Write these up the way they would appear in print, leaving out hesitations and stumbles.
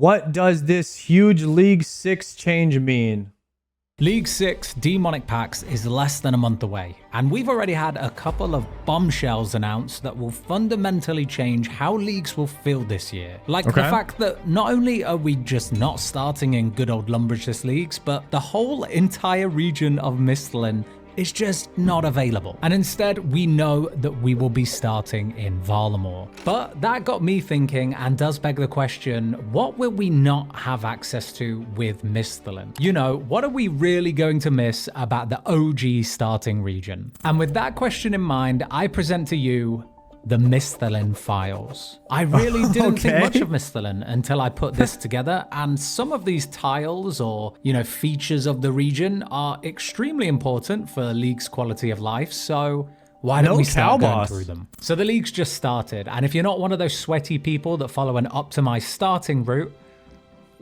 What does this huge League 6 change mean? League 6 Demonic Packs is less than a month away, and we've already had a couple of bombshells announced that will fundamentally change how leagues will feel this year. Like the fact that not only are we just not starting in good old Lumbridgeless leagues, but the whole entire region of Mistellin is just not available. And instead, we know that we will be starting in Varlamore. But that got me thinking and does beg the question, what will we not have access to with Mistellin? You know, what are we really going to miss about the OG starting region? And with that question in mind, I present to you the Mistellin files. I really didn't think much of Mistellin until I put this together, and some of these tiles or, you know, features of the region are extremely important for League's quality of life, so why don't we start going through them? So the League's just started, and if you're not one of those sweaty people that follow an optimized starting route,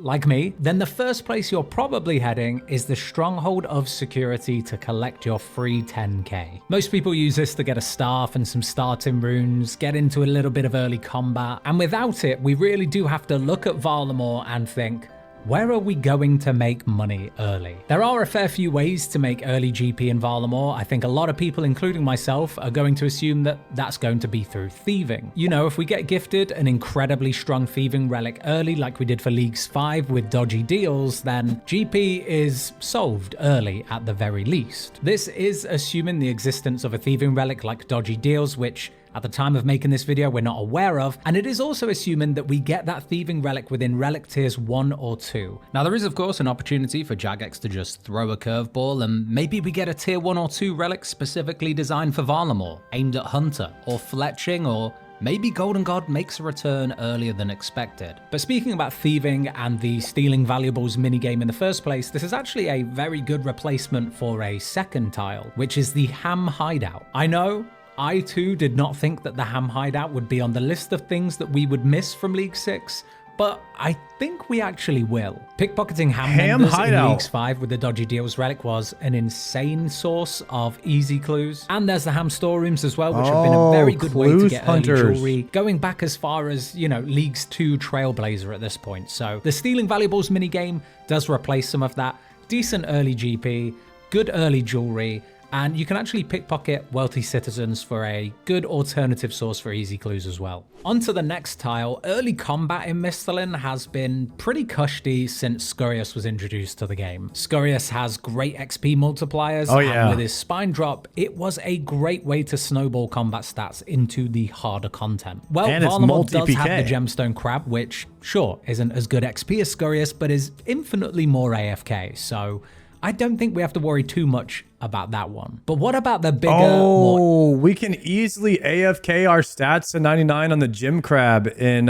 like me, then the first place you're probably heading is the Stronghold of Security to collect your free 10k. Most people use this to get a staff and some starting runes, get into a little bit of early combat, and without it, we really do have to look at Varlamore and think, where are we going to make money early? There are a fair few ways to make early GP in Varlamore. I think a lot of people, including myself, are going to assume that that's going to be through thieving. You know, if we get gifted an incredibly strong thieving relic early, like we did for Leagues 5 with dodgy deals, then GP is solved early at the very least. This is assuming the existence of a thieving relic like dodgy deals, which at the time of making this video, we're not aware of, and it is also assuming that we get that thieving relic within relic tiers 1 or 2. Now, there is of course an opportunity for Jagex to just throw a curveball, and maybe we get a tier 1 or 2 relic specifically designed for Varlamore, aimed at Hunter, or Fletching, or maybe Golden God makes a return earlier than expected. But speaking about thieving and the stealing valuables minigame in the first place, this is actually a very good replacement for a second tile, which is the Ham Hideout. I know, I too did not think that the Ham Hideout would be on the list of things that we would miss from League 6, but I think we actually will. Pickpocketing ham members in Leagues 5 with the Dodgy Deals relic was an insane source of easy clues. And there's the ham storerooms as well, which have been a very good way to get early jewelry, going back as far as, you know, Leagues 2 Trailblazer at this point. So the stealing valuables minigame does replace some of that. Decent early GP, good early jewelry, and you can actually pickpocket wealthy citizens for a good alternative source for easy clues as well. On to the next tile. Early combat in Mistellin has been pretty cushy since Scurius was introduced to the game. Scurius has great XP multipliers, and with his spine drop, it was a great way to snowball combat stats into the harder content. Well, Varlamore does have the Gemstone Crab, which, sure, isn't as good XP as Scurius, but is infinitely more AFK, so I don't think we have to worry too much about that one. But what about the bigger, we can easily AFK our stats to 99 on the Gem Crab in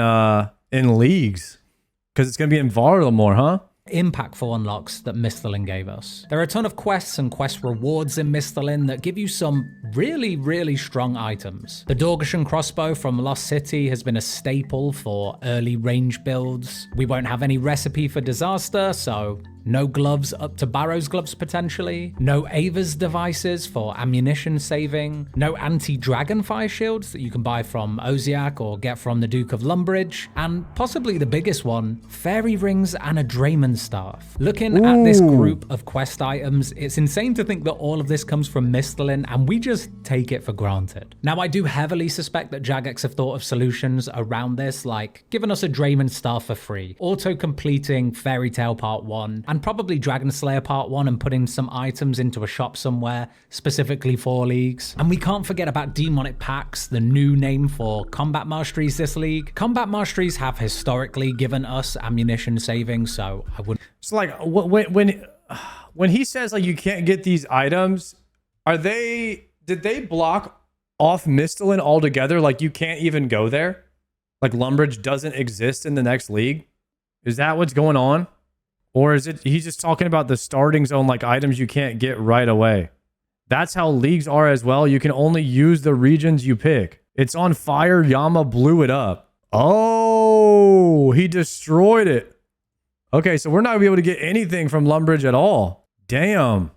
Leagues, because it's going to be in Varlamore, huh? Impactful unlocks that Mistellin gave us. There are a ton of quests and quest rewards in Mistellin that give you some really strong items. The Dorgashan crossbow from Lost City has been a staple for early range builds. We won't have any recipe for disaster, so no gloves up to Barrow's gloves potentially. No Ava's devices for ammunition saving. No anti-dragonfire shields that you can buy from Oziak or get from the Duke of Lumbridge. And possibly the biggest one, fairy rings and a Draymond staff. Looking at this group of quest items, it's insane to think that all of this comes from Mistellin and we just take it for granted. Now, I do heavily suspect that Jagex have thought of solutions around this, like giving us a Draymond staff for free, auto-completing Fairy Tale Part 1, and probably Dragon Slayer Part 1 and putting some items into a shop somewhere, specifically for Leagues. And we can't forget about Demonic Packs, the new name for Combat Masteries this league. Combat Masteries have historically given us ammunition saving, so I wouldn't... So like, when he says like you can't get these items, did they block off Mistellin altogether? Like you can't even go there? Like Lumbridge doesn't exist in the next league? Is that what's going on? Or is it he's just talking about the starting zone, like items you can't get right away? That's how leagues are as well. You can only use the regions you pick. It's on fire. Yama blew it up. Oh, he destroyed it. Okay, so we're not going to be able to get anything from Lumbridge at all. Damn.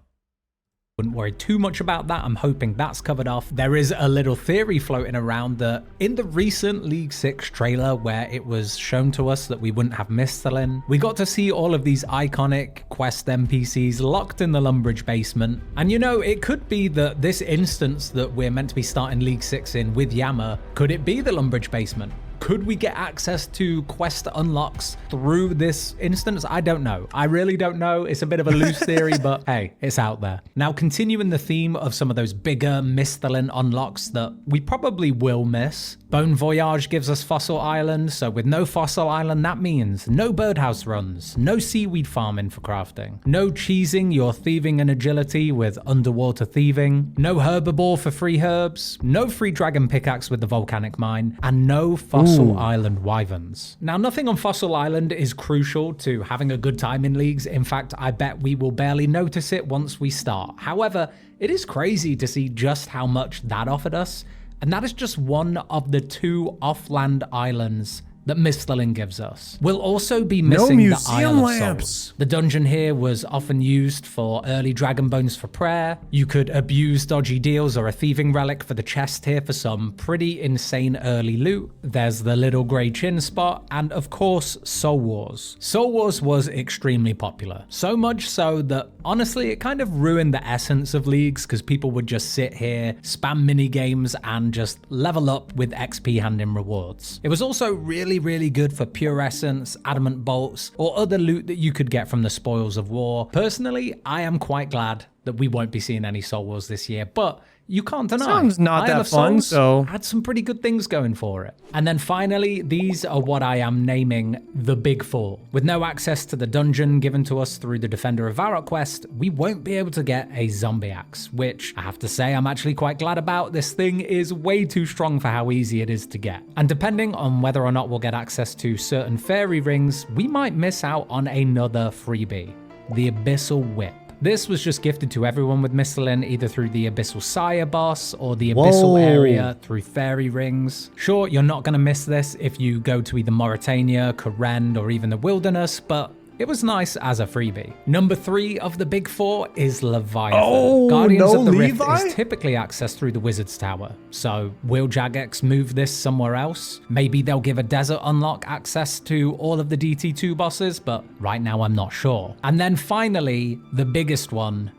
Wouldn't worry too much about that. I'm hoping that's covered off. There is a little theory floating around that in the recent League 6 trailer where it was shown to us that we wouldn't have Mistellin, we got to see all of these iconic quest NPCs locked in the Lumbridge basement. And you know, it could be that this instance that we're meant to be starting League 6 in with Yama, could it be the Lumbridge basement? Could we get access to quest unlocks through this instance? I don't know. I really don't know. It's a bit of a loose theory, but hey, it's out there. Now, continuing the theme of some of those bigger Mistellin unlocks that we probably will miss. Bone Voyage gives us Fossil Island, so with no Fossil Island, that means no birdhouse runs, no seaweed farming for crafting, no cheesing your thieving and agility with underwater thieving, no herbivore for free herbs, no free dragon pickaxe with the volcanic mine, and no Fossil Island wyverns. Now, nothing on Fossil Island is crucial to having a good time in leagues. In fact, I bet we will barely notice it once we start. However, it is crazy to see just how much that offered us. And that is just one of the 2 off-land islands that Mistellin gives us. We'll also be missing the Isle of Souls. The dungeon here was often used for early dragon bones for prayer. You could abuse dodgy deals or a thieving relic for the chest here for some pretty insane early loot. There's the little grey chin spot, and of course, Soul Wars. Soul Wars was extremely popular. So much so that honestly, it kind of ruined the essence of leagues because people would just sit here, spam mini games, and just level up with XP handing rewards. It was also really good for pure essence, adamant bolts, or other loot that you could get from the spoils of war. Personally, I am quite glad that we won't be seeing any Soul Wars this year, but you can't deny. Sounds not that fun, so had some pretty good things going for it. And then finally, these are what I am naming the Big Four. With no access to the dungeon given to us through the Defender of Varrock quest, we won't be able to get a zombie axe, which I have to say I'm actually quite glad about. This thing is way too strong for how easy it is to get. And depending on whether or not we'll get access to certain fairy rings, we might miss out on another freebie, the Abyssal Whip. This was just gifted to everyone with Mistellin, either through the Abyssal Sire boss or the Abyssal area through fairy rings. Sure, you're not going to miss this if you go to either Mauritania, Kourend, or even the Wilderness, but it was nice as a freebie. Number 3 of the Big Four is Leviathan. Guardians of the Rift is typically accessed through the Wizard's Tower. So will Jagex move this somewhere else? Maybe they'll give a desert unlock access to all of the DT2 bosses, but right now I'm not sure. And then finally, the biggest one,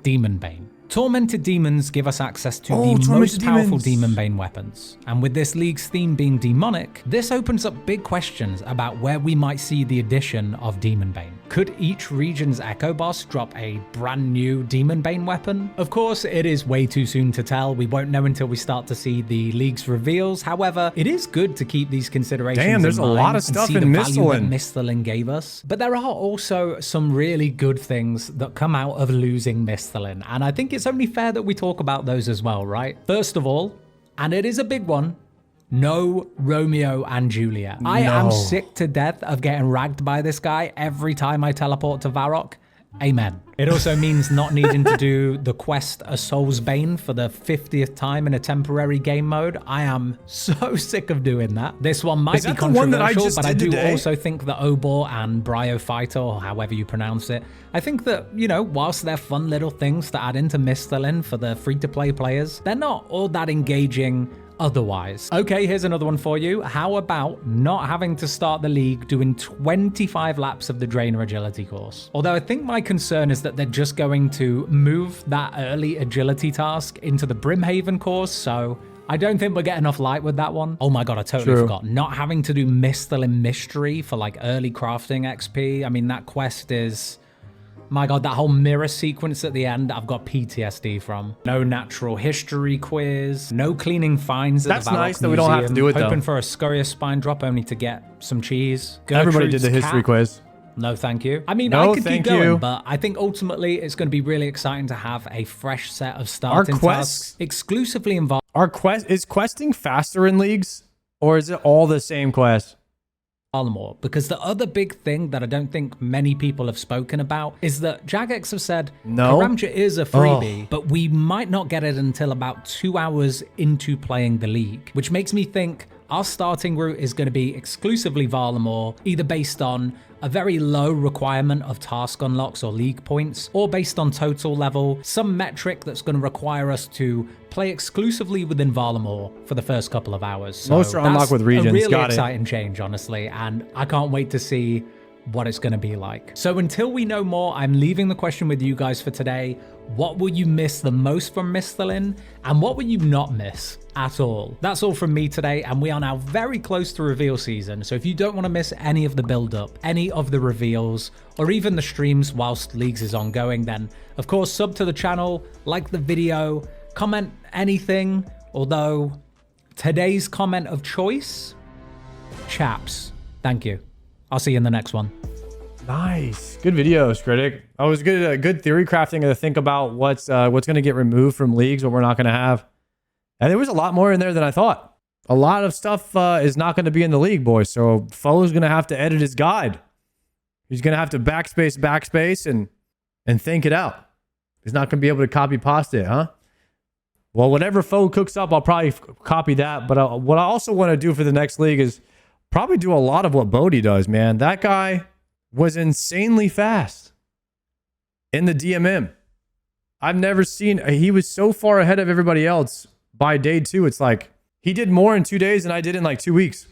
Demonbane. Tormented demons give us access to the most powerful Demonbane weapons. And with this league's theme being demonic, this opens up big questions about where we might see the addition of Demonbane. Could each region's Echo Boss drop a brand new Demonbane weapon? Of course, it is way too soon to tell. We won't know until we start to see the league's reveals. However, it is good to keep these considerations in mind. There's a lot of stuff in Mistellin. Mistellin gave us. But there are also some really good things that come out of losing Mistellin. And I think it's only fair that we talk about those as well, right? First of all, and it is a big one, no Romeo and Juliet. I am sick to death of getting ragged by this guy every time I teleport to Varrock. Amen. It also means not needing to do the quest A Soul's Bane for the 50th time in a temporary game mode. I am so sick of doing that. This one might be controversial, but I do also think that Obor and Bryophyta, or however you pronounce it, I think that, you know, whilst they're fun little things to add into Mistellin for the free-to-play players, they're not all that engaging otherwise. Okay, here's another one for you. How about not having to start the league doing 25 laps of the Drainer Agility course? Although I think my concern is that they're just going to move that early agility task into the Brimhaven course, so I don't think we'll get enough light with that one. Oh my god, I totally forgot. Not having to do Mistellin Mystery for like early crafting XP. I mean, that quest is... My god, that whole mirror sequence at the end, I've got PTSD from. No natural history quiz, no cleaning finds at the Varrock nice that we don't have to do it, though. Hoping for a scurrious spine drop only to get some cheese. Everybody did the history quiz. No, thank you. I mean, I could keep going, but I think ultimately it's going to be really exciting to have a fresh set of starting tasks exclusively involved. Is questing faster in leagues, or is it all the same quest? More, because the other big thing that I don't think many people have spoken about is that Jagex have said Karamja is a freebie, but we might not get it until about 2 hours into playing the league, which makes me think, our starting route is going to be exclusively Varlamore, either based on a very low requirement of task unlocks or league points, or based on total level, some metric that's going to require us to play exclusively within Varlamore for the first couple of hours. So most are unlocked with regions. A really Got exciting change, honestly, and I can't wait to see what it's going to be like. So until we know more, I'm leaving the question with you guys for today. What will you miss the most from Mistellin, and what will you not miss at all? That's all from me today, and we are now very close to reveal season. So if you don't want to miss any of the build up, any of the reveals, or even the streams whilst Leagues is ongoing, then of course sub to the channel, like the video, comment anything. Although today's comment of choice, chaps. Thank you. I'll see you in the next one. Nice. Good videos, Critic. I was good theory crafting to think about what's going to get removed from leagues, what we're not going to have. And there was a lot more in there than I thought. A lot of stuff is not going to be in the league, boys. So Foe's going to have to edit his guide. He's going to have to backspace, and think it out. He's not going to be able to copy pasta it, huh? Well, whatever Foe cooks up, I'll probably copy that. But what I also want to do for the next league is probably do a lot of what Bodhi does, man. That guy was insanely fast in the DMM. I've never seen, he was so far ahead of everybody else by day 2. It's like he did more in 2 days than I did in like 2 weeks.